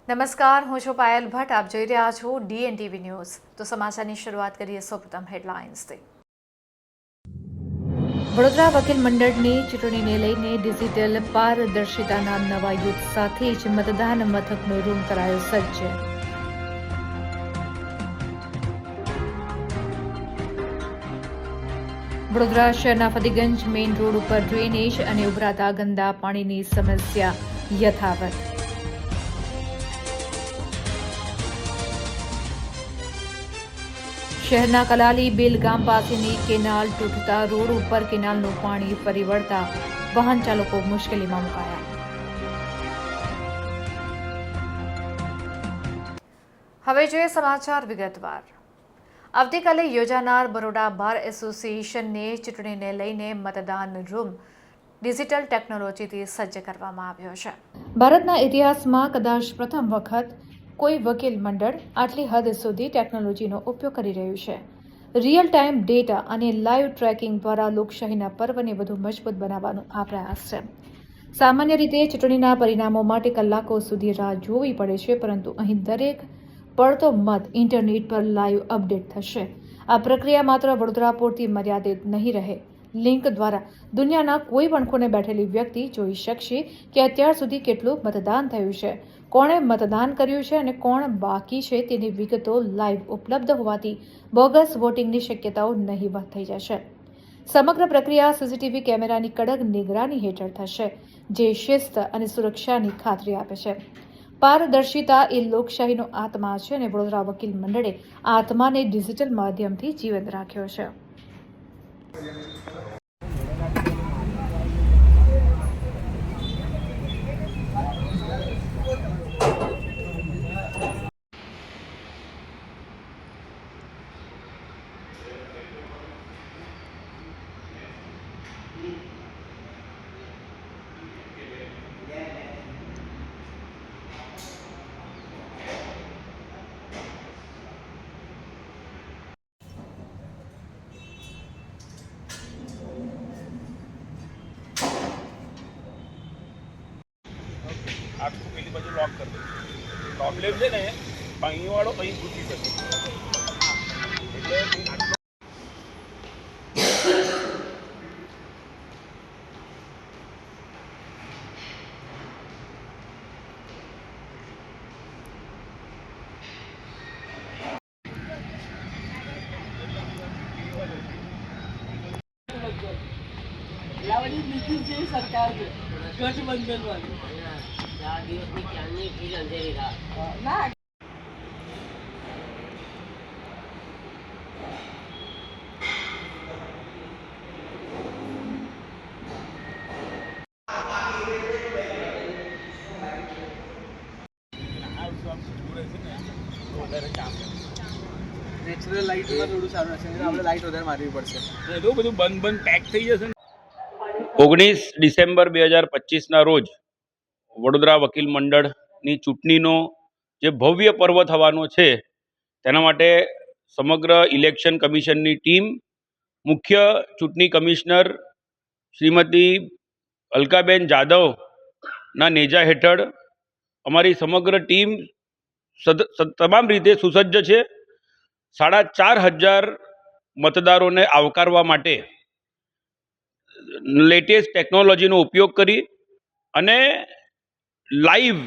નમસ્કાર, હું છું પાયલ ભટ્ટ. આપ જોઈ રહ્યા છો DNTV ન્યૂઝ. તો સમાચારની શરૂઆત કરીએ સૌપ્રથમ હેડલાઇન્સથી. વડોદરા વકીલ મંડળની ચૂંટણીને લઈને ડિજિટલ પારદર્શિતાના નવા યુગ સાથે જ મતદાન મથકનો રૂમ કરાયો સજ્જ. વડોદરા શહેરના ફતેગંજ મેઇન રોડ ઉપર ડ્રેનેજ અને ઉભરાતા ગંદા પાણીની સમસ્યા યથાવત. શહેરના કલાલી બેલ ગામ પાસેની કેનાલ તૂટતા રોડ ઉપર કેનાલનું પાણી ફરી વળતા વાહન ચાલકો મુશ્કેલીમાં મુકાયા. હવે જોઈએ સમાચાર વિગતવાર. આવતીકાલે યોજાનાર બરોડા બાર એસોસિએશનની ચૂંટણીને લઈને મતદાન રૂમ ડિજિટલ ટેકનોલોજીથી સજ્જ કરવામાં આવ્યો છે. ભારતના ઇતિહાસમાં કદાચ પ્રથમ વખત કોઈ વકીલ મંડળ આટલી હદ સુધી ટેકનોલોજીનો ઉપયોગ કરી રહ્યું છે. રિયલ ટાઈમ ડેટા અને લાઈવ ટ્રેકિંગ દ્વારા લોકશાહીના પર્વને વધુ મજબૂત બનાવવાનો આ પ્રયાસ છે. સામાન્ય રીતે ચૂંટણીના પરિણામો માટે કલાકો સુધી રાહ જોવી પડે છે, પરંતુ અહીં દરેક પડતો મત ઇન્ટરનેટ પર લાઈવ અપડેટ થશે. આ પ્રક્રિયા માત્ર વડોદરા પૂરતી મર્યાદિત નહીં રહે. લિંક દ્વારા દુનિયાના કોઈ પણ ખૂણે બેઠેલી વ્યક્તિ જોઈ શકશે કે અત્યાર સુધી કેટલું મતદાન થયું છે, કોણે મતદાન કર્યું છે અને કોણ બાકી છે તેની વિગતો લાઈવ ઉપલબ્ધ હોવાથી બોગસ વોટિંગની શક્યતાઓ નહીવત થઈ જશે. સમગ્ર પ્રક્રિયા સીસીટીવી કેમેરાની કડક નિગરાની હેઠળ થશે, જે શિસ્ત અને સુરક્ષાની ખાતરી આપે છે. પારદર્શિતા એ લોકશાહીનો આત્મા છે અને વડોદરા વકીલ મંડળે આ આત્માને ડિજિટલ માધ્યમથી જીવંત રાખ્યો છે. આખું પેલી બાજુ લોક કરી દે. પ્રોબ્લેમ છે ને અહીં વાળો અહીં ઘૂસી શકે એટલે સરકાર છે ગઠબંધન વાળી 4 દિવસની ક્યાંની ફીલ અંધેરી ના નેચરલ લાઇટમાં થોડું સારું હશે, આપણે લાઇટ વધારે મારવી પડશે. એટલું બધું બંધ પેક થઈ જશે. 19 ડિસેમ્બર 2025ના રોજ વડોદરા વકીલ મંડળની ચૂંટણીનો જે ભવ્ય પર્વ થવાનો છે, તેના માટે સમગ્ર ઇલેક્શન કમિશનની ટીમ, મુખ્ય ચૂંટણી કમિશનર શ્રીમતી અલકાબેન જાદવના નેજા હેઠળ અમારી સમગ્ર ટીમ તમામ રીતે સુસજ્જ છે. 4,500 મતદારોને આવકારવા માટે લેટેસ્ટ ટેકનોલોજીનો ઉપયોગ કરી અને લાઈવ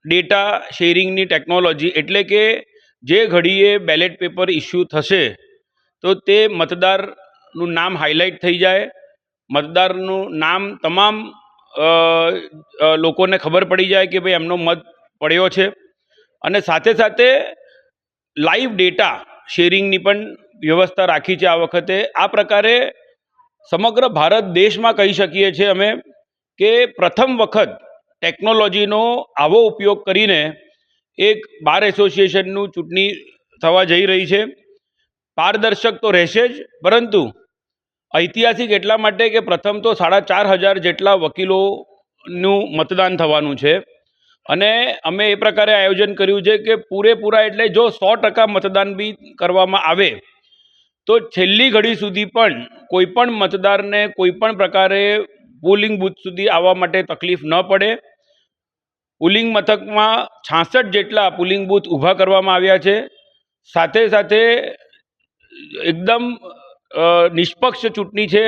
ડેટા શેરિંગની ટેકનોલોજી, એટલે કે જે ઘડીએ બેલેટ પેપર ઇસ્યુ થશે તો તે મતદારનું નામ હાઇલાઇટ થઈ જાય, મતદારનું નામ તમામ લોકોને ખબર પડી જાય કે ભાઈ એમનો મત પડ્યો છે. અને સાથે સાથે લાઈવ ડેટા શેરિંગની પણ વ્યવસ્થા રાખી છે આ વખતે. આ પ્રકારે સમગ્ર ભારત દેશમાં કહી શકીએ છીએ અમે કે પ્રથમ વખત ટેકનોલોજીનો આવો ઉપયોગ કરીને એક બાર એસોસિએશનનું ચૂંટણી થવા જઈ રહી છે. પારદર્શક તો રહેશે જ, પરંતુ ઐતિહાસિક એટલા માટે કે પ્રથમ તો 4,500 જેટલા વકીલોનું મતદાન થવાનું છે. અને અમે એ પ્રકારે આયોજન કર્યું છે કે પૂરેપૂરા એટલે જો 100% મતદાન બી કરવામાં આવે તો છેલ્લી ઘડી સુધી પણ કોઈ પણ મતદારને કોઈ પણ પ્રકારે પોલિંગ બૂથ સુધી આવવા માટે તકલીફ ન પડે. પુલિંગ મથકમાં 66 જેટલા પુલિંગ બૂથ ઊભા કરવામાં આવ્યા છે. સાથે સાથે એકદમ નિષ્પક્ષ ચૂંટણી છે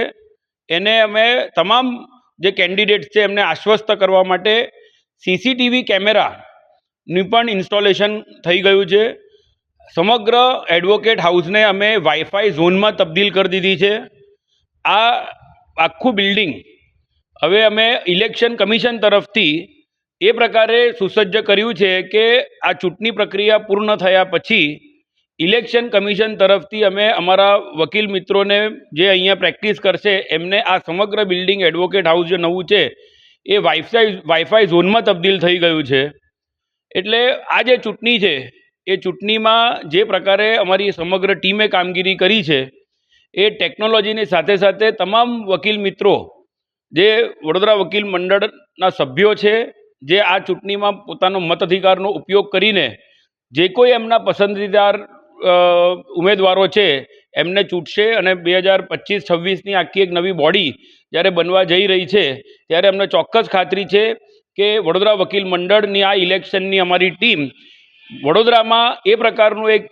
એને અમે તમામ જે કેન્ડિડેટ્સ છે એમને આશ્વસ્ત કરવા માટે સીસીટીવી કેમેરાનું પણ ઇન્સ્ટોલેશન થઈ ગયું છે. સમગ્ર એડવોકેટ હાઉસને અમે વાઈફાઈ ઝોનમાં તબદીલ કરી દીધી છે. આ આખું બિલ્ડિંગ હવે અમે ઇલેક્શન કમિશન તરફથી એ પ્રકારે સુસજ્જ કર્યું છે કે આ ચૂંટણી પ્રક્રિયા પૂર્ણ થયા પછી ઇલેક્શન કમિશન તરફથી અમે અમારા વકીલ મિત્રોને જે અહીંયા પ્રેક્ટિસ કરશે એમને આ સમગ્ર બિલ્ડિંગ એડવોકેટ હાઉસ જે નવું છે એ વાઈફાઈ ઝોનમાં તબદીલ થઈ ગયું છે. એટલે આ જે ચૂંટણી છે એ ચૂંટણીમાં જે પ્રકારે અમારી સમગ્ર ટીમે કામગીરી કરી છે એ ટેકનોલોજીની સાથે સાથે તમામ વકીલ મિત્રો જે વડોદરા વકીલ મંડળના સભ્યો છે જે આ ચૂંટણીમાં પોતાનો મતાધિકારનો ઉપયોગ કરીને જે કોઈ એમના પસંદીદાર ઉમેદવારો છે એમને ચૂંટશે અને 2025-26ની આખી એક નવી બોડી જ્યારે બનવા જઈ રહી છે ત્યારે અમને ચોક્કસ ખાતરી છે કે વડોદરા વકીલ મંડળની આ ઇલેક્શનની અમારી ટીમ વડોદરામાં એ પ્રકારનું એક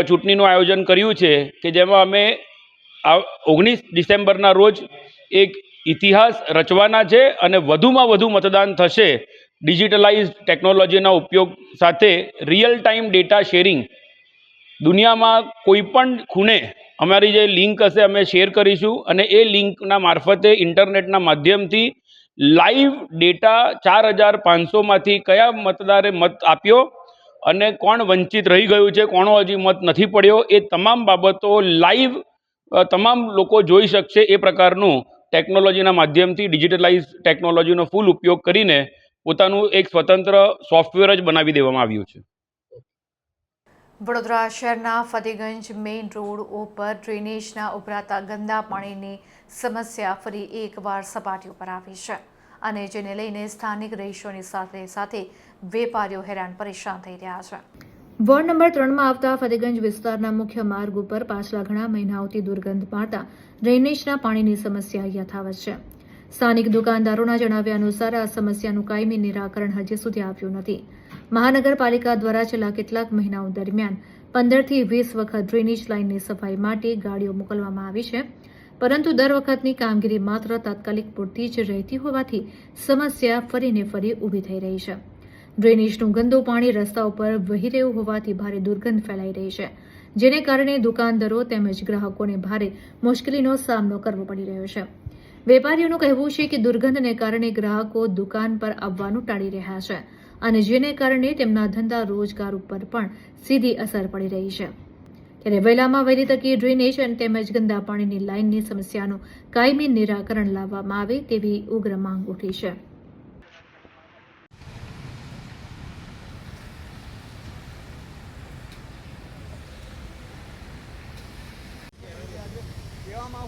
ચૂંટણીનું આયોજન કર્યું છે કે જેમાં અમે 19 ડિસેમ્બરના રોજ એક ઇતિહાસ રચવાના છે અને વધુમાં વધુ મતદાન થશે ડિજિટલાઇઝ ટેકનોલોજીના ઉપયોગ સાથે રિયલ ટાઈમ ડેટા શેરિંગ દુનિયામાં કોઈ પણ ખૂણે અમારી જે લિંક હશે અમે શેર કરીશું અને એ લિંકના મારફતે ઇન્ટરનેટના માધ્યમથી લાઈવ ડેટા 4500માંથી કયા મતદારે મત આપ્યો અને કોણ વંચિત રહી ગયું છે, કોનો હજી મત નથી પડ્યો, એ તમામ બાબતો લાઈવ તમામ લોકો જોઈ શકશે. એ પ્રકારનું ટેકનોલોજીના માધ્યમથી ડિજિટલાઇઝ ટેકનોલોજીનો ફૂલ ઉપયોગ કરીને પોતાનું એક સ્વતંત્ર સોફ્ટવેર જ બનાવી દેવામાં આવ્યું છે. વડોદરા શહેરના ફતેગંજ મેઇન રોડ ઉપર ડ્રેનેજના ઉભરાતા ગંદા પાણીની સમસ્યા ફરી એકવાર સપાટી ઉપર આવી છે અને જેને લઈને સ્થાનિક રહીશોની સાથે સાથે વેપારીઓ હેરાન પરેશાન થઈ રહ્યા છે. વોર્ડ નંબર 3માં આવતા ફતેગંજ વિસ્તારના મુખ્ય માર્ગ ઉપર પાછલા ઘણા મહિનાઓથી દુર્ગંધ મારતા ડ્રેનેજના પાણીની સમસ્યા યથાવત છે. સ્થાનિક દુકાનદારોના જણાવ્યા અનુસાર આ સમસ્યાનું કાયમી નિરાકરણ હજી સુધી આવ્યું નથી. મહાનગરપાલિકા દ્વારા છેલ્લા કેટલાક મહિનાઓ દરમિયાન 15થી 20 વખત ડ્રેનેજ લાઇનની સફાઈ માટે ગાડીઓ મોકલવામાં આવી છે, પરંતુ દર વખતની કામગીરી માત્ર તાત્કાલિક પૂરતી જ રહેતી હોવાથી સમસ્યા ફરીને ફરી ઊભી થઈ રહી છે. ડ્રેનેજનું ગંદુ પાણી રસ્તા ઉપર વહી રહ્યું હોવાથી ભારે દુર્ગંધ ફેલાઈ રહી છે, જેને કારણે દુકાનદારો તેમજ ગ્રાહકોને ભારે મુશ્કેલીનો સામનો કરવો પડી રહ્યો છે. વેપારીઓનું કહેવું છે કે દુર્ગંધને કારણે ગ્રાહકો દુકાન પર આવવાનું ટાળી રહ્યા છે અને જેને કારણે તેમના ધંધા રોજગાર ઉપર પણ સીધી અસર પડી રહી છે. ત્યારે વહેલામાં વહેલી તકે ડ્રેનેજ અને તેમજ ગંદા પાણીની લાઇનની સમસ્યાનું કાયમી નિરાકરણ લાવવામાં આવે તેવી ઉગ્ર માંગ ઉઠી છે.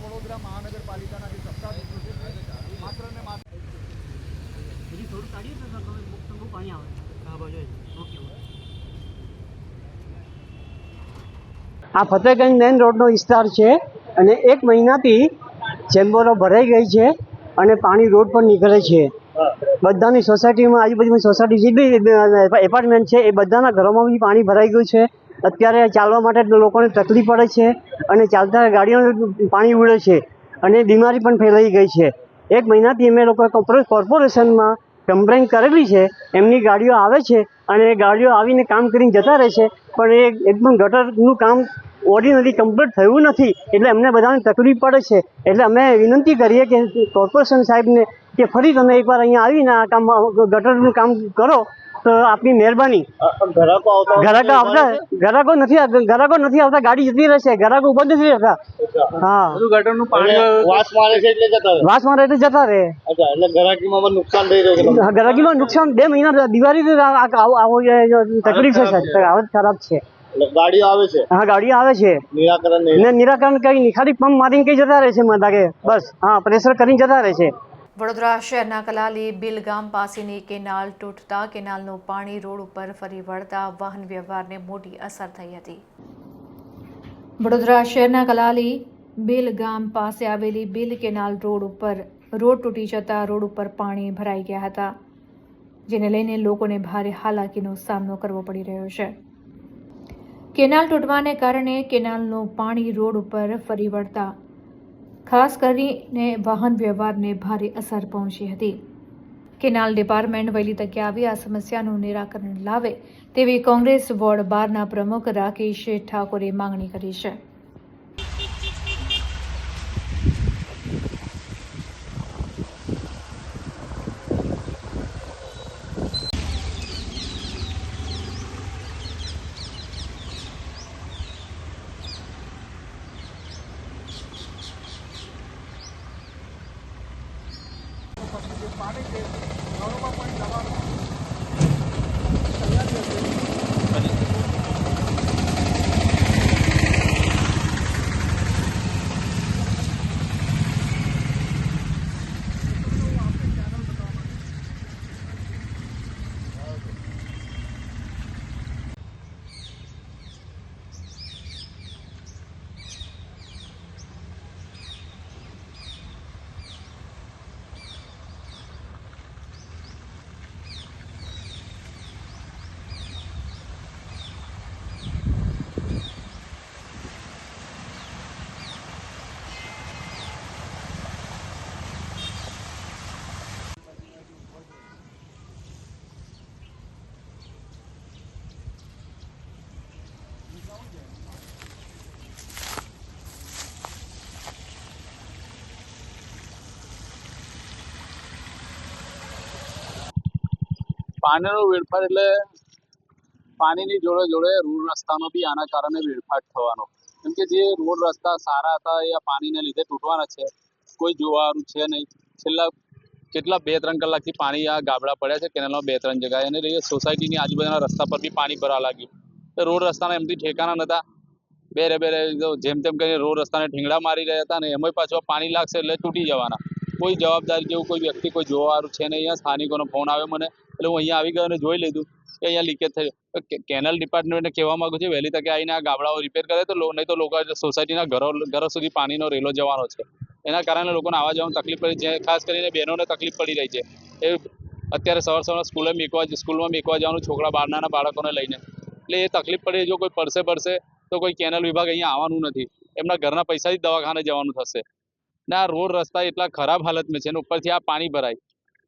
વડોદરા મહાનગરપાલિકાના જે સત્તાધીશો છે માત્ર ને માત્ર હજી થોડું કાઢ્યું તો બહુ પાણી આવે. હા બાજુ ઓકે. આ ફતેગંજ મેઇન રોડનો વિસ્તાર છે અને એક મહિનાથી ચેમ્બરો ભરાઈ ગઈ છે અને પાણી રોડ પર નીકળે છે. બધાની સોસાયટીમાં આજુબાજુની સોસાયટી જેટલી એપાર્ટમેન્ટ છે એ બધાના ઘરોમાં બી પાણી ભરાઈ ગયું છે. અત્યારે ચાલવા માટે લોકોને તકલીફ પડે છે અને ચાલતા ગાડીઓનું પાણી ઉડે છે અને બીમારી પણ ફેલાઈ ગઈ છે. એક મહિનાથી અમે લોકો કોર્પોરેશનમાં કમ્પ્લેન કરેલી છે. એમની ગાડીઓ આવે છે અને ગાડીઓ આવીને કામ કરીને જતા રહે છે, પણ એ એકદમ ગટરનું કામ ઓર્ડિનરી કમ્પ્લીટ થયું નથી એટલે અમને બધાને તકલીફ પડે છે. એટલે અમે વિનંતી કરીએ કે કોર્પોરેશન સાહેબને કે ફરી તમે એકવાર અહીંયા આવીને આ કામ ગટરનું કામ કરો તો આપની મહેરબાની. ગ્રાહકો નથી આવતા, ગાડી જતી રહેશે, ગ્રાહકો ઉભા નથી રહેતા. હા, ગટરનું પાણી વાસ મારે છે એટલે જતા રહે. એટલે ગ્રાહકીમાં નુકસાન થઈ રહ્યું છે. ગ્રાહકીમાં નુકસાન 2 મહિના દિવાળી તકલીફ છે, હાલત ખરાબ છે. ગાડીઓ આવે છે. હા, ગાડીઓ આવે છે. નિરાકરણ કઈ નહીં, ખાલી પંપ મારીને કઈ જતા રહે છે લાગે. બસ હા, પ્રેશર કરીને જતા રહે છે. વડોદરા શહેરના કલાલી બિલ ગામ પાસેની કેનાલ તૂટતા કેનાલનું પાણી રોડ ઉપર ફરી વળતા વાહન વ્યવહારને મોટી અસર થઈ હતી. વડોદરા શહેરના કલાલી બિલ ગામ પાસે આવેલી બિલ કેનાલ રોડ ઉપર રોડ તૂટી જતા રોડ ઉપર પાણી ભરાઈ ગયા હતા. જેને લઈને લોકોને ભારે હાલાકીનો સામનો કરવો પડી રહ્યો છે. કેનાલ તૂટવાને કારણે કેનાલનું પાણી રોડ ઉપર ફરી વળતા ખાસ કરીને વાહન વ્યવહારને ભારે અસર પહોંચી હતી. કેનાલ ડિપાર્ટમેન્ટ વહેલી તકે આવી આ સમસ્યાનું નિરાકરણ લાવે તેવી કોંગ્રેસ વોર્ડ 12ના પ્રમુખ રાકેશ ઠાકોરે માંગણી કરી છે. જે પાણી છે નળોમાં પણ જવાનું તૈયારી હશે. પાણીનો વેડફાટ એટલે પાણીની જોડે જોડે રોડ રસ્તાનો બી આના કારણે વેડફાટ થવાનો. કેમ કે જે રોડ રસ્તા સારા હતા એ આ પાણીને લીધે તૂટવાના છે. કોઈ જોવાનું છે નહીં. છેલ્લા કેટલા 2-3 કલાકથી પાણી આ ગાબડા પડ્યા છે કેનાલમાં 2-3 જગ્યાએ, એને લઈને સોસાયટીની આજુબાજુના રસ્તા પર બી પાણી ભરવા લાગ્યું. તો રોડ રસ્તાના એમથી ઠેકાણા નહોતા. બેરે જેમ તેમ કરીને રોડ રસ્તાને ઠીંગડા મારી રહ્યા હતા ને એમાંય પાછું પાણી લાગશે એટલે તૂટી જવાના. કોઈ જવાબદારી જેવું કોઈ વ્યક્તિ કોઈ જોવાનું છે નહીં. અહીંયા સ્થાનિકોનો ફોન આવ્યો મને એટલે હું અહીંયા આવી ગયો અને જોઈ લીધું કે અહીંયા લીકેજ થઈ. કેનાલ ડિપાર્ટમેન્ટને કહેવા માંગુ છું વહેલી તકે આવીને આ ગાબડાઓ રિપેર કરે તો નહીં તો લોકો સોસાયટીના ઘરો સુધી પાણીનો રેલો જવાનો છે. એના કારણે લોકોને આવવા જવાનું તકલીફ પડી છે. ખાસ કરીને બહેનોને તકલીફ પડી રહી છે. એ અત્યારે સવારમાં સ્કૂલમાં મેકવા જવાનું છોકરા નાના બાળકોને લઈને, એટલે એ તકલીફ પડી. જો કોઈ પડશે તો કોઈ કેનાલ વિભાગ અહીંયા આવવાનું નથી. એમના ઘરના પૈસાથી દવાખાને જવાનું થશે ને આ રોડ રસ્તા એટલા ખરાબ હાલતમાં છે ને ઉપરથી આ પાણી ભરાય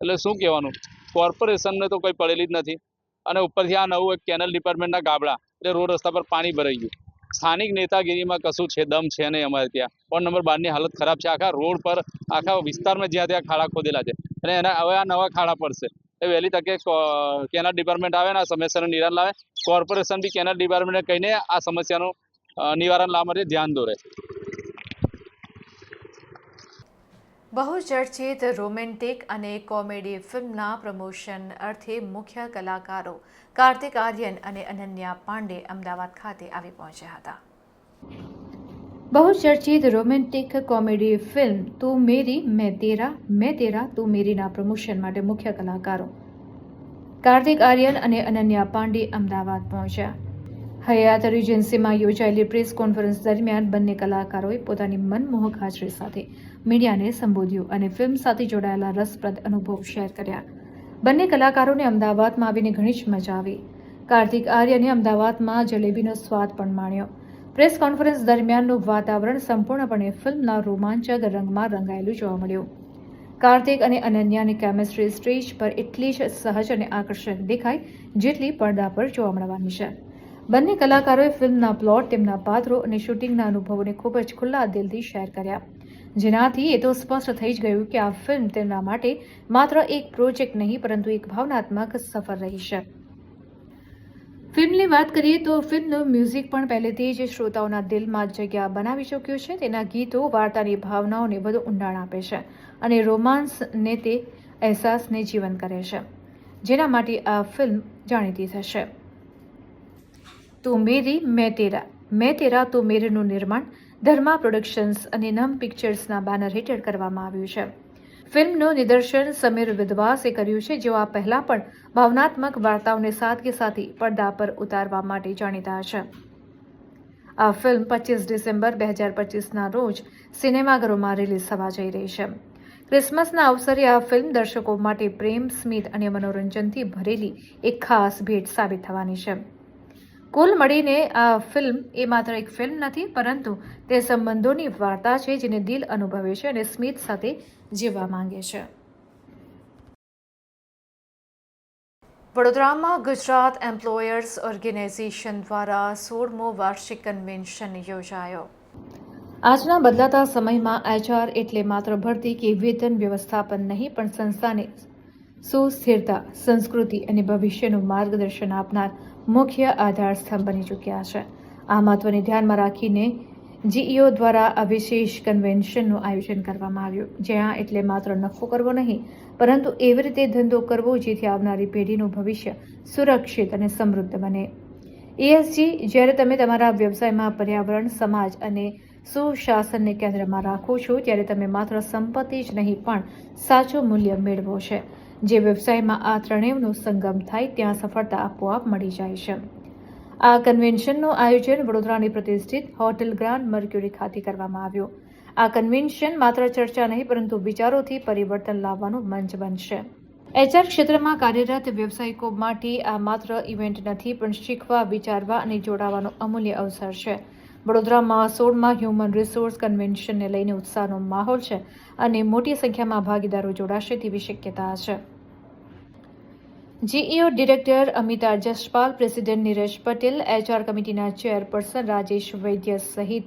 એટલે શું કહેવાનું. કોર્પોરેશનને તો કોઈ પડેલી જ નથી અને ઉપરથી આ નવું એક કેનાલ ડિપાર્ટમેન્ટના ગાબડા એટલે રોડ રસ્તા પર પાણી ભરાઈ ગયું. સ્થાનિક નેતાગીરીમાં કશું છે દમ છે નહીં. અમારે ત્યાં વોર્ડ નંબર 12ની હાલત ખરાબ છે. આખા રોડ પર આખા વિસ્તારમાં જ્યાં ત્યાં ખાડા ખોદેલા છે અને હવે આ નવા ખાડા પડશે. એ વહેલી તકે કેનાલ ડિપાર્ટમેન્ટ આવે ને આ સમસ્યાનું નિવારણ લાવે. કોર્પોરેશન બી કેનાલ ડિપાર્ટમેન્ટને કહીને આ સમસ્યાનું નિવારણ લાવવા માટે ધ્યાન દોરે. બહુ ચર્ચિત રોમેન્ટિક અને કોમેડી ફિલ્મના પ્રમોશન અર્થે મુખ્ય કલાકારો કાર્તિક આર્યન અને અનન્યા પાંડે અમદાવાદ ખાતે આવી પહોંચ્યા હતા. બહુ ચર્ચિત રોમેન્ટિક કોમેડી ફિલ્મ તું મેરી મેં તેરા તું મેરીના પ્રમોશન માટે મુખ્ય કલાકારો કાર્તિક આર્યન અને અનન્યા પાંડે અમદાવાદ પહોંચ્યા. હયાત રિજન્સીમાં યોજાયેલી પ્રેસ કોન્ફરન્સ દરમિયાન બંને કલાકારોએ પોતાની મનમોહક હાજરી સાથે મીડિયાને સંબોધ્યું અને ફિલ્મ સાથે જોડાયેલા રસપ્રદ અનુભવ શેર કર્યા. બંને કલાકારોને અમદાવાદમાં આવીને ઘણી જ મજા આવી. કાર્તિક આર્યને અમદાવાદમાં જલેબીનો સ્વાદ પણ માણ્યો. પ્રેસ કોન્ફરન્સ દરમિયાનનું વાતાવરણ સંપૂર્ણપણે ફિલ્મના રોમાંચક રંગમાં રંગાયેલું જોવા મળ્યું. કાર્તિક અને અનન્યાની કેમિસ્ટ્રી સ્ટેજ પર એટલી જ સહજ અને આકર્ષક દેખાય જેટલી પડદા પર જોવા મળવાની છે. બંને કલાકારોએ ફિલ્મના પ્લોટ, તેમના પાત્રો અને શૂટિંગના અનુભવોને ખૂબ જ ખુલ્લા દિલથી શેર કર્યા, જેનાથી એ તો સ્પષ્ટ થઈ જ ગયું કે આ ફિલ્મ તેમના માટે માત્ર એક પ્રોજેક્ટ નહીં પરંતુ એક ભાવનાત્મક સફર રહી છે. ફિલ્મની વાત કરીએ તો ફિલ્મનું મ્યુઝિક પણ પહેલેથી જ શ્રોતાઓના દિલમાં જગ્યા બનાવી ચૂક્યું છે. તેના ગીતો વાર્તાની ભાવનાઓને વધુ ઊંડાણ આપે છે અને રોમાન્સને તે અહેસાસને જીવંત કરે છે, જેના માટે આ ફિલ્મ જાણીતી થશે. તું મેરી મેં તેરા તું મેરીનું નિર્માણ ધર્મા પ્રોડક્શન્સ અને નમ પિક્ચર્સના બેનર હેઠળ કરવામાં આવ્યું છે. ફિલ્મનું નિદર્શન સમીર વિદ્વાસે કર્યું છે, જેઓ આ પહેલા પણ ભાવનાત્મક વાર્તાઓને સાદગી સાથે પડદા પર ઉતારવા માટે જાણીતા છે. આ ફિલ્મ 25 ડિસેમ્બર 2025ના રોજ સિનેમાઘરોમાં રિલીઝ થવા જઈ રહી છે. ક્રિસમસના અવસરે આ ફિલ્મ દર્શકો માટે પ્રેમ, સ્મિત અને મનોરંજનથી ભરેલી એક ખાસ ભેટ સાબિત થવાની છે. કુલ મળીને આ ફિલ્મ એ માત્ર એક ફિલ્મ નથી, પરંતુ તે સંબંધોની વાર્તા છે જેને દિલ અનુભવે છે અને સ્મિત સાથે જીવવા માંગે છે. વડોદરામાં ગુજરાત એમ્પ્લોયર્સ ઓર્ગેનાઇઝેશન દ્વારા 16મો વાર્ષિક કન્વેન્શન યોજાયો. આજના બદલાતા સમયમાં HR એટલે માત્ર ભરતી કે વેતન વ્યવસ્થાપન નહીં, પણ સંસ્થાને સુસ્થિરતા, સંસ્કૃતિ અને ભવિષ્યનું માર્ગદર્શન આપનાર મુખ્ય આધારસ્તંભ બની ચૂક્યા છે. આ મહત્વને ધ્યાનમાં રાખીને GEO દ્વારા આ વિશેષ કન્વેન્શનનું આયોજન કરવામાં આવ્યું, જ્યાં એટલે માત્ર નફો કરવો નહીં, પરંતુ એવી રીતે ધંધો કરવો જેથી આવનારી પેઢીનું ભવિષ્ય સુરક્ષિત અને સમૃદ્ધ બને. ESG જ્યારે તમે તમારા વ્યવસાયમાં પર્યાવરણ, સમાજ અને સુશાસનને કેન્દ્રમાં રાખો છો, ત્યારે તમે માત્ર સંપત્તિ જ નહીં પણ સાચું મૂલ્ય મેળવો છે. જે વ્યવસાયમાં આ ત્રણેયનો સંગમ થાય ત્યાં સફળતા આપોઆપ મળી જાય છે. આ કન્વેન્શનનું આયોજન વડોદરાની પ્રતિષ્ઠિત હોટેલ ગ્રાન્ડ મર્ક્યુરી ખાતે કરવામાં આવ્યું. આ કન્વેન્શન માત્ર ચર્ચા નહીં, પરંતુ વિચારોથી પરિવર્તન લાવવાનું મંચ બનશે. HR ક્ષેત્રમાં કાર્યરત વ્યવસાયિકો માટે આ માત્ર ઇવેન્ટ નથી, પણ શીખવા, વિચારવા અને જોડાવાનો અમૂલ્ય અવસર છે. વડોદરામાં 16મા હ્યુમન રિસોર્સ કન્વેન્શનને લઈને ઉત્સાહનો માહોલ છે અને મોટી સંખ્યામાં ભાગીદારો જોડાશે તેવી શક્યતા છે. GEO director Amita Jaspal, president Neeraj Patel, HR કમિટીના ચેરપર્સન રાજેશ વૈદ્ય સહિત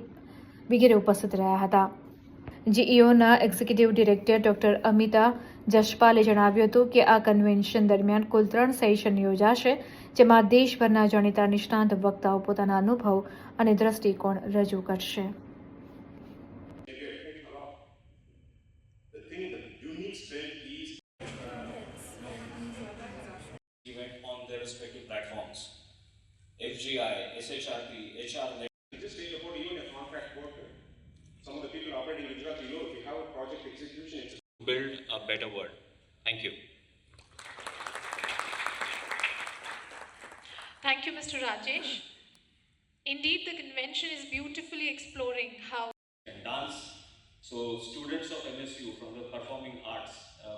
વગેરે ઉપસ્થિત રહ્યા હતા. GEOના એક્ઝિક્યુટિવ ડિરેક્ટર ડોક્ટર અમિતા જસપાલે જણાવ્યું હતું કે આ કન્વેન્શન દરમિયાન કુલ 3 સેશન યોજાશે, જેમાં દેશભરના જાણીતા નિષ્ણાંત વક્તાઓ પોતાના અનુભવ અને દ્રષ્ટિકોણ રજૂ કરશે. Event on their respective platforms. FGI, SHRP, HR. Just think about even a contract worker. Some of the people operating in Gujarat, if you have a project execution, it's Build a better world. Thank you. Thank you, Mr. Rajesh. Indeed, the convention is beautifully exploring how Dance. So students of MSU from the performing arts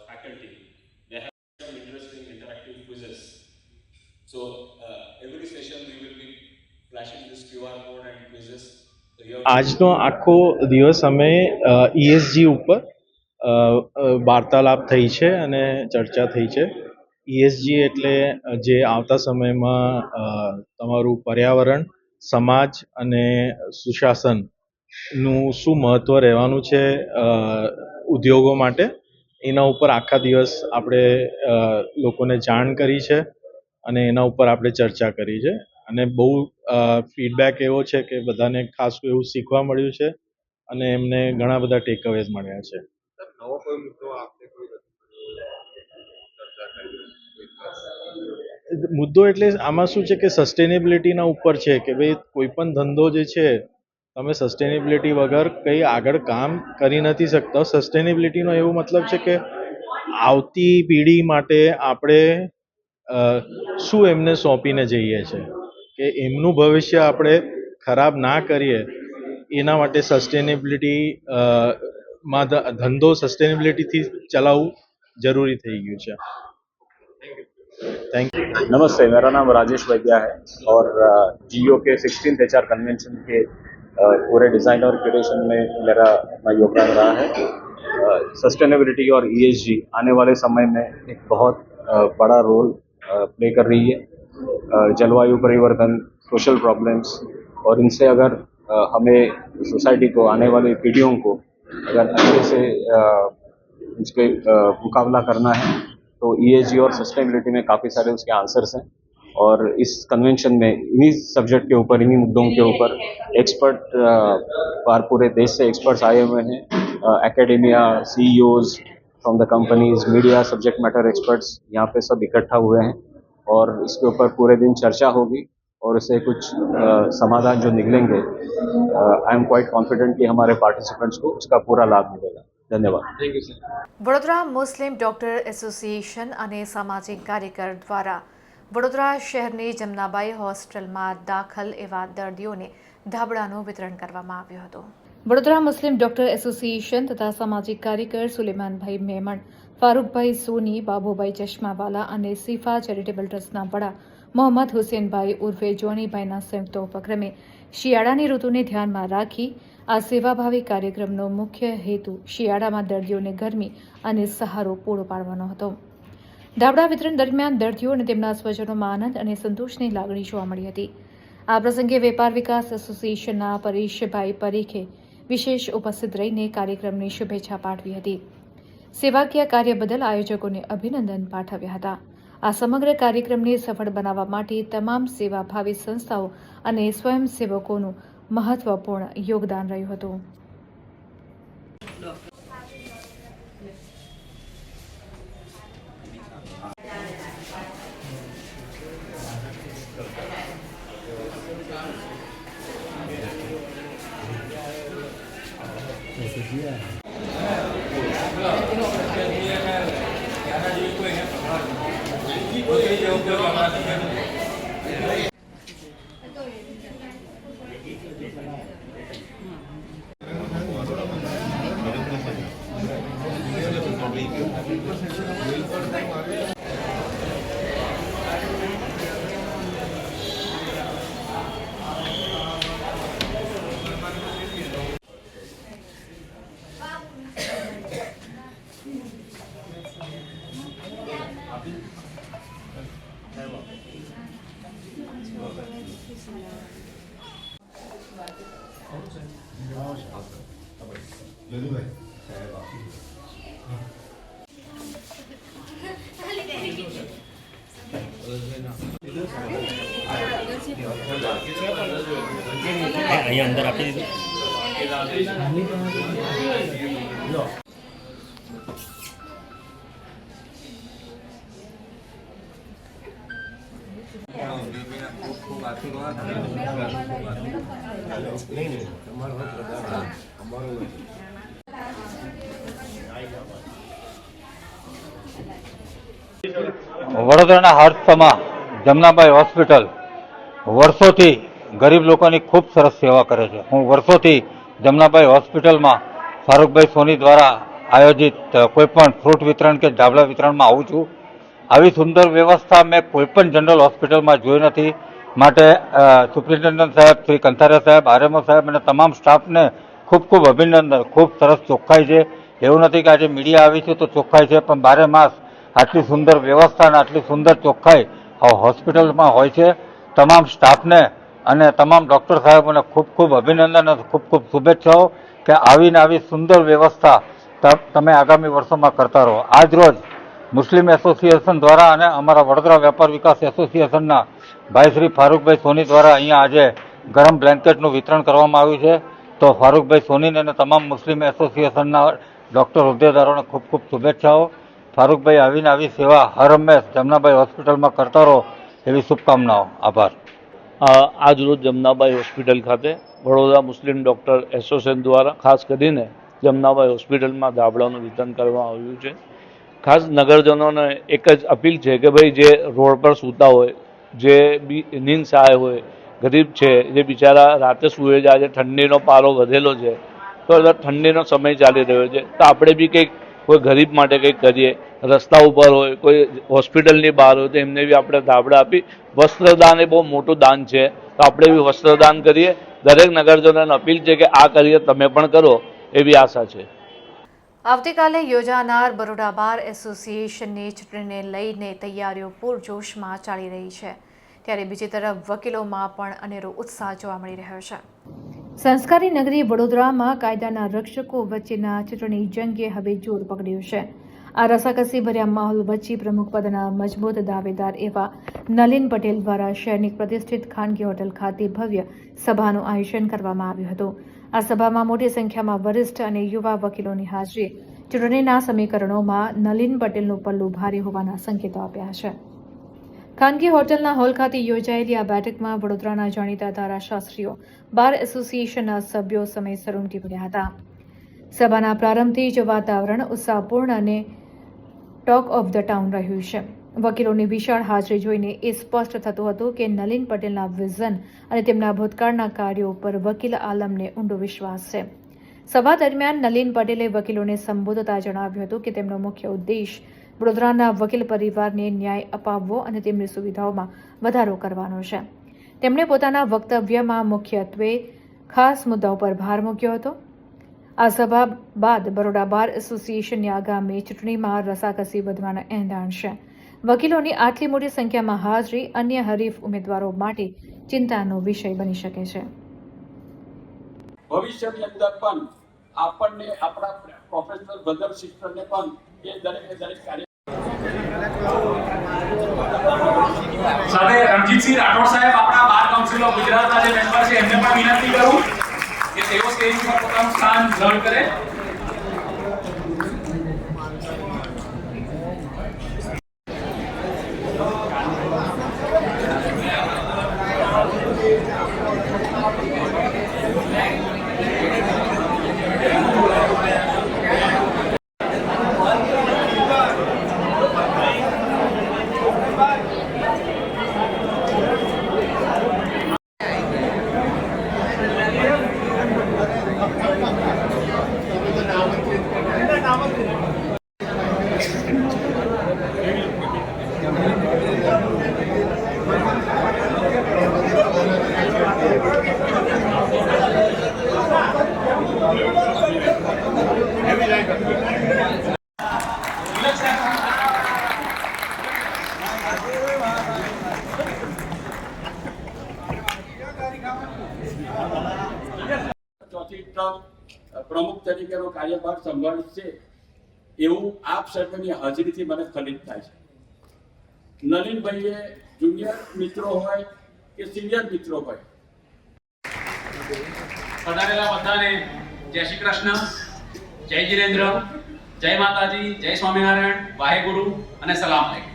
faculty, they have some interesting interactive quizzes. So every session we will be flashing this QR code and quizzes. So આજનો આખો દિવસ અમે ESG ઉપર વાર્તાલાપ થઈ છે અને ચર્ચા થઈ છે. ESG એટલે જે આવતા સમયમાં તમારું પર્યાવરણ, સમાજ અને સુશાસનનું શું મહત્ત્વ રહેવાનું છે ઉદ્યોગો માટે, એના ઉપર આખા દિવસ આપણે લોકોને જાણ કરી છે અને એના ઉપર આપણે ચર્ચા કરી છે. અને બહુ ફીડબેક એવો છે કે બધાને ખાસું એવું શીખવા મળ્યું છે અને એમને ઘણા બધા ટેકઅવેઝ મળ્યા છે. મુદ્દો એટલે આમાં શું છે કે સસ્ટેનેબિલિટીના ઉપર છે કે ભાઈ કોઈ પણ ધંધો જે છે તમે સસ્ટેનેબિલિટી વગર કંઈ આગળ કામ કરી નથી શકતા. સસ્ટેનેબિલિટીનો એવો મતલબ છે કે આવતી પેઢી માટે આપણે શું એમને સોંપીને જઈએ છીએ, કે એમનું ભવિષ્ય આપણે ખરાબ ના કરીએ, એના માટે સસ્ટેનેબિલિટી માં ધંધો સસ્ટેનેબિલિટીથી ચલાવવું जरूरी થઈ ગયું છે. Thank you. नमस्ते, मेरा नाम राजेश वैद्या है और GEO के 16th HR कन्वेंशन के पूरे डिज़ाइन और क्यूरेशन में मेरा अपना योगदान रहा है. सस्टेनेबिलिटी और ESG आने वाले समय में एक बहुत बड़ा रोल प्ले कर रही है. जलवायु परिवर्तन, सोशल प्रॉब्लम्स, और इनसे अगर हमें सोसाइटी को, आने वाली पीढ़ियों को अगर अच्छे से इसके मुकाबला करना है तो ESG और सस्टेनेबिलिटी में काफ़ी सारे उसके आंसर्स हैं. और इस कन्वेंशन में इन्हीं सब्जेक्ट के ऊपर, इन्हीं मुद्दों के ऊपर एक्सपर्ट पूरे देश से एक्सपर्ट्स आए हुए हैं. Academia, CEOs from the companies, media, subject matter experts यहाँ पे सब इकट्ठा हुए हैं और इसके ऊपर पूरे दिन चर्चा होगी और इससे कुछ समाधान जो निकलेंगे, आई एम क्वाइट कॉन्फिडेंट कि हमारे पार्टिसिपेंट्स को उसका पूरा लाभ मिलेगा. धन्यवाद. Thank you sir. Vadodara Muslim doctor association અને સામાજિક કાર્યકર દ્વારા વડોદરા શહેરની જમનાબાઈ હોસ્પિટલમાં દાખલ એવા દર્દીઓને ધાબળાનું વિતરણ કરવામાં આવ્યું હતું. વડોદરા મુસ્લિમ ડોક્ટર એસોસિએશન તથા સામાજિક કાર્યકર સુલેમાનભાઈ મેમણ, ફારૂકભાઈ સોની, બાબુભાઈ ચશ્માવાલા અને સિફા ચેરિટેબલ ટ્રસ્ટના વડા મોહમ્મદ હુસેનભાઈ ઉર્ફે જોનીભાઈના સંયુક્ત ઉપક્રમે શિયાળાની ઋતુને ધ્યાનમાં રાખી આ સેવાભાવી કાર્યક્રમનો મુખ્ય હેતુ શિયાળામાં દર્દીઓને ગરમી અને સહારો પૂરો પાડવાનો હતો. ધાબળા વિતરણ દરમિયાન દર્દીઓ અને તેમના સ્વજનોમાં આનંદ અને સંતોષની લાગણી જોવા મળી હતી. આ પ્રસંગે વેપાર વિકાસ એસોસિએશનના પરેશભાઈ પરીખે વિશેષ ઉપસ્થિત રહીને કાર્યક્રમની શુભેચ્છા પાઠવી હતી. સેવાકીય કાર્ય બદલ આયોજકોને અભિનંદન પાઠવ્યા હતા. આ સમગ્ર કાર્યક્રમને સફળ બનાવવા માટે તમામ સેવાભાવી સંસ્થાઓ અને સ્વયંસેવકોનું મહત્વપૂર્ણ યોગદાન રહ્યું હતું. અહીંયા અંદર આપી દીધું. વડોદરાના હાર્દસમાં જમનાબાઈ હોસ્પિટલ વર્ષોથી ગરીબ લોકોની ખૂબ સરસ સેવા કરે છે. હું વર્ષોથી જમનાબાઈ હોસ્પિટલમાં ફારૂકભાઈ સોની દ્વારા આયોજિત કોઈપણ ફ્રૂટ વિતરણ કે ધાબળા વિતરણમાં આવું છું. આવી સુંદર વ્યવસ્થા મેં કોઈપણ જનરલ હોસ્પિટલમાં જોઈ નથી. માટે સુપ્રિન્ટેન્ડન્ટ સાહેબ, શ્રી કંથારિયા સાહેબ, આરએમઓ સાહેબ અને તમામ સ્ટાફને ખૂબ ખૂબ અભિનંદન. ખૂબ સરસ ચોખ્ખાઈ છે. એવું નથી કે આજે મીડિયા આવી છે તો ચોખ્ખાઈ છે, પણ 12 માસ આટલી સુંદર વ્યવસ્થા અને આટલી સુંદર ચોખ્ખાઈ હોસ્પિટલમાં હોય છે. તમામ સ્ટાફને અને તમામ ડૉક્ટર સાહેબોને ખૂબ ખૂબ અભિનંદન અને ખૂબ ખૂબ શુભેચ્છાઓ કે આવીને આવી સુંદર વ્યવસ્થા તમે આગામી વર્ષોમાં કરતા રહો. આજ રોજ મુસ્લિમ એસોસિએશન દ્વારા અને અમારા વડોદરા વેપાર વિકાસ એસોસિએશનના ભાઈ શ્રી ફારૂકભાઈ સોની દ્વારા અહીંયા આજે ગરમ બ્લેન્કેટનું વિતરણ કરવામાં આવ્યું છે. તો ફારૂકભાઈ સોનીને અને તમામ મુસ્લિમ એસોસિએશનના ડૉક્ટર હોદ્દેદારોને ખૂબ ખૂબ શુભેચ્છાઓ. ફારૂકભાઈ આવીને આવી સેવા હર હંમેશ જમનાબાઈ હોસ્પિટલમાં કરતા રહો એવી શુભકામનાઓ. આભાર. આજ રોજ જમનાબાઈ હોસ્પિટલ ખાતે વડોદરા મુસ્લિમ ડૉક્ટર એસોસિએશન દ્વારા ખાસ કરીને જમનાબાઈ હોસ્પિટલમાં ધાબળાનું વિતરણ કરવામાં આવ્યું છે. ખાસ નગરજનોને એક જ અપીલ છે કે ભાઈ જે રોડ પર સૂતા હોય, જે નીંદ સહાય હોય, ગરીબ છે, જે બિચારા રાતે સૂઈ જાય છે, ઠંડીનો પારો વધેલો છે, તો ઠંડીનો સમય ચાલી રહ્યો છે, તો આપણે બી કંઈક કોઈ ગરીબ માટે કંઈક કરીએ. રસ્તા ઉપર હોય, કોઈ હોસ્પિટલની બહાર હોય તો એમને બી આપણે ધાબળા આપી વસ્ત્રદાન એ બહુ મોટું દાન છે, તો આપણે બી વસ્ત્રદાન કરીએ. દરેક નગરજનોને અપીલ છે કે આ કરીએ, તમે પણ કરો એવી આશા છે. આવતીકાલે યોજાનાર બરોડા બાર એસોસિએશનની ચૂંટણીને લઈને તૈયારીઓ પૂરજોશમાં ચાલી રહી છે, ત્યારે બીજી તરફ વકીલોમાં પણ અનેરો ઉત્સાહ જોવા મળી રહ્યો છે. સંસ્કારી નગરી વડોદરામાં કાયદાના રક્ષકો વચ્ચેના ચૂંટણી જંગે હવે જોર પકડ્યું છે. આ રસાકસી ભર્યા માહોલ વચ્ચે પ્રમુખ પદના મજબૂત દાવેદાર એવા નલિન પટેલ દ્વારા શહેરની પ્રતિષ્ઠિત ખાનગી હોટલ ખાતે ભવ્ય સભાનું આયોજન કરવામાં આવ્યું હતું. આ સભામાં મોટી સંખ્યામાં વરિષ્ઠ અને યુવા વકીલોની હાજરી ચૂંટણીના સમીકરણોમાં નલિન પટેલનું પલ્લું ભારે હોવાના સંકેતો આપ્યા છે. ખાનગી હોટલના હોલ ખાતે યોજાયેલી આ બેઠકમાં વડોદરાના જાણીતા ધારાશાસ્ત્રીઓ, બાર એસોસિએશનના સભ્યો સમયસર ઉમટી પડ્યા હતા. સભાના પ્રારંભથી જ વાતાવરણ ઉત્સાહપૂર્ણ અને ટોક ઓફ ધ ટાઉન રહ્યું છે. વકીલોની વિશાળ હાજરી જોઈને એ સ્પષ્ટ થતું હતું કે નલિન પટેલના વિઝન અને તેમના ભૂતકાળના કાર્યો પર વકીલ આલમને ઊંડો વિશ્વાસ છે. સભા દરમિયાન નલિન પટેલે વકીલોને સંબોધતા જણાવ્યું હતું કે તેમનો મુખ્ય ઉદ્દેશ વડોદરાના વકીલ પરિવારને ન્યાય અપાવવો અને તેમની સુવિધાઓમાં વધારો કરવાનો છે. તેમણે પોતાના વક્તવ્યમાં મુખ્યત્વે ખાસ મુદ્દાઓ પર ભાર મૂક્યો હતો. આ સભા બાદ બરોડા બાર એસોસિએશનની આગામી ચૂંટણીમાં રસાકસી વધવાના એંધાણ છે. વકીલોની આટલી મોટી સંખ્યામાં હાજરી અન્ય હરીફ ઉમેદવારો માટે ચિંતાનો વિષય બની શકે છે. ભવિષ્યની અંદર પણ આપણને આપણા પ્રોફેશનલ બ્રધર સિસ્ટરને પણ એ દરેક કાર્ય સાથે રણજીતસિંહ રાઠોડ સાહેબ આપણા બાર કાઉન્સિલ ઓફ ગુજરાતના જે મેમ્બર છે એમને પણ વિનંતી કરું કે તેઓ સ્ટેજ પર પોતાનું સ્થાન ગ્રહણ કરે. ચોથી ટર્મ પ્રમુખ તરીકેનો કાર્યભાર સંભાળશે એવું આપ સર્વેની હાજરીથી મને ફલિત થાય છે. નલિનભાઈએ જુનિયર મિત્રો હોય કે સિનિયર મિત્રો હોય, પધારેલા બધાને જય શ્રી કૃષ્ણ, જય જીનેન્દ્ર, જય માતાજી, જય સ્વામિનારાયણ, વાહેગુરુ અને સલામ આલેકુમ.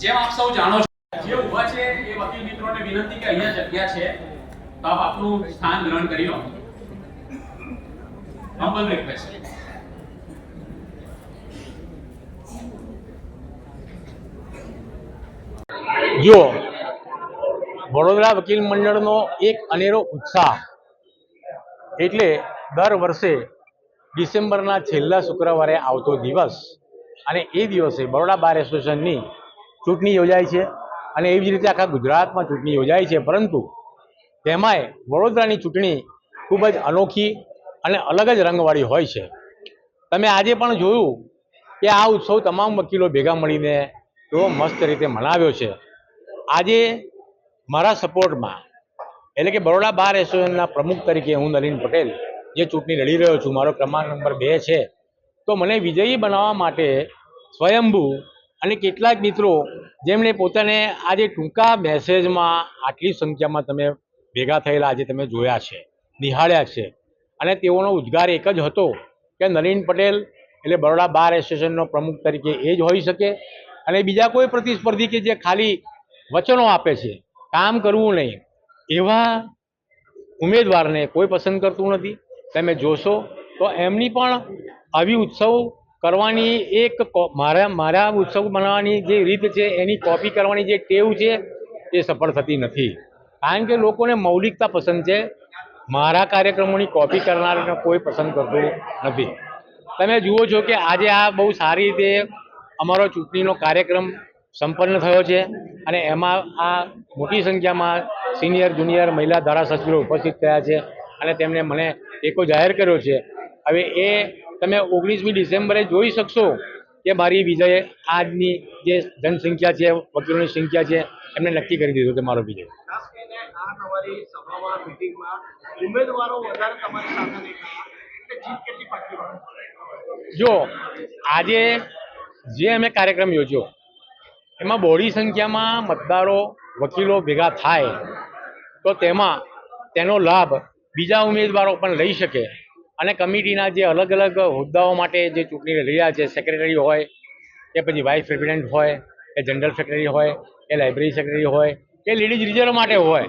જેમ આપ સૌ જાણો છો, જે ઉભા છે એ વકીલ મિત્રોને વિનંતી કે અહીંયા જગ્યા છે તો આપ આપનું સ્થાન ગ્રહણ કરી લો. Humble request. જો વડોદરા વકીલ મંડળનો એક અનેરો ઉત્સાહ એટલે દર વર્ષે ડિસેમ્બરના છેલ્લા શુક્રવારે આવતો દિવસ અને એ દિવસે બરોડા બાર એસોસિએશનની ચૂંટણી યોજાય છે અને એવી જ રીતે આખા ગુજરાતમાં ચૂંટણી યોજાય છે. પરંતુ તેમાંય વડોદરાની ચૂંટણી ખૂબ જ અનોખી અને અલગ જ રંગવાળી હોય છે. તમે આજે પણ જોયું કે આ ઉત્સવ તમામ વકીલો ભેગા મળીને એવો મસ્ત રીતે મનાવ્યો છે. આજે મારા સપોર્ટમાં એટલે કે બરોડા બાર એસોસિએશનના પ્રમુખ તરીકે હું નલિન પટેલ જે ચૂંટણી લડી રહ્યો છું, મારો ક્રમાંક નંબર 2 છે. તો મને વિજયી બનાવવા માટે સ્વયંભૂ અને કેટલાક મિત્રો જેમણે પોતાને આજે ટૂંકા મેસેજમાં આટલી સંખ્યામાં તમે ભેગા થયેલા આજે તમે જોયા છે, નિહાળ્યા છે અને તેઓનો ઉદ્ગાર એક જ હતો કે નલિન પટેલ એટલે બરોડા બાર એસોસિએશનનો પ્રમુખ તરીકે એ જ હોઈ શકે અને બીજા કોઈ પ્રતિસ્પર્ધી કે જે ખાલી વચનો આપે છે, કામ કરવું નહીં, એવા ઉમેદવારને કોઈ પસંદ કરતું નથી. તમે જોશો તો એમની પણ આવી ઉત્સવ કરવાની એક મારા ઉત્સવ બનાવવાની જે રીત છે એની કોપી કરવાની જે ટેવ છે એ સફળ થતી નથી. કારણ કે લોકોને મૌલિકતા પસંદ છે, મારા કાર્યક્રમોની કોપી કરનારને કોઈ પસંદ કરતું નથી. તમે જુઓ છો કે આજે આ બહુ સારી રીતે અમારો ચૂંટણીનો કાર્યક્રમ સંપન્ન થયો છે અને એમાં આ મોટી સંખ્યામાં સિનિયર જુનિયર મહિલા ધારાસભ્યો ઉપસ્થિત થયા છે અને તેમણે મને ટેકો જાહેર કર્યો છે. હવે એ તમે 19મી ડિસેમ્બરે જોઈ શકશો કે મારી વિજય આજની જે જનસંખ્યા છે, વકીલોની સંખ્યા છે, એમને નક્કી કરી દીધું કે મારો વિજય. જો આજે જે અમે કાર્યક્રમ યોજ્યો એમાં બહોળી સંખ્યામાં મતદારો વકીલો ભેગા થાય તો તેનો લાભ બીજા ઉમેદવારો પણ લઈ શકે અને કમિટીના જે અલગ અલગ હોદ્દાઓ માટે જે ચૂંટણી લડી રહ્યા છે, સેક્રેટરી હોય કે પછી વાઇસ પ્રેસિડેન્ટ હોય કે જનરલ સેક્રેટરી હોય કે લાઇબ્રેરી સેક્રેટરી હોય કે લેડીઝ રિઝર્વ માટે હોય,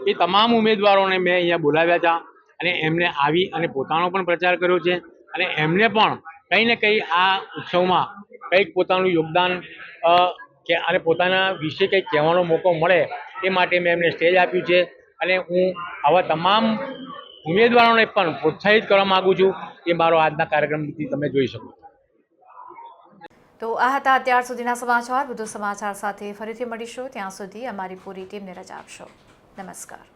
એ તમામ ઉમેદવારોને મેં અહીંયા બોલાવ્યા હતા અને એમને આવી અને પોતાનો પણ પ્રચાર કર્યો છે અને એમને પણ કંઈ ને કંઈ આ ઉત્સવમાં કંઈક પોતાનું યોગદાન કે અને પોતાના વિશે કંઈક કહેવાનો મોકો મળે એ માટે મેં એમને સ્ટેજ આપ્યું છે. અને હું આવા તમામ ઉમેદવારોને પણ પ્રોત્સાહિત કરવા માગું છું એ મારો આજના કાર્યક્રમથી તમે જોઈ શકો. તો આ હતા અત્યાર સુધીના સમાચાર. વધુ સમાચાર સાથે ફરીથી મળીશું. ત્યાં સુધી અમારી પૂરી ટીમને રજા આપશો. નમસ્કાર.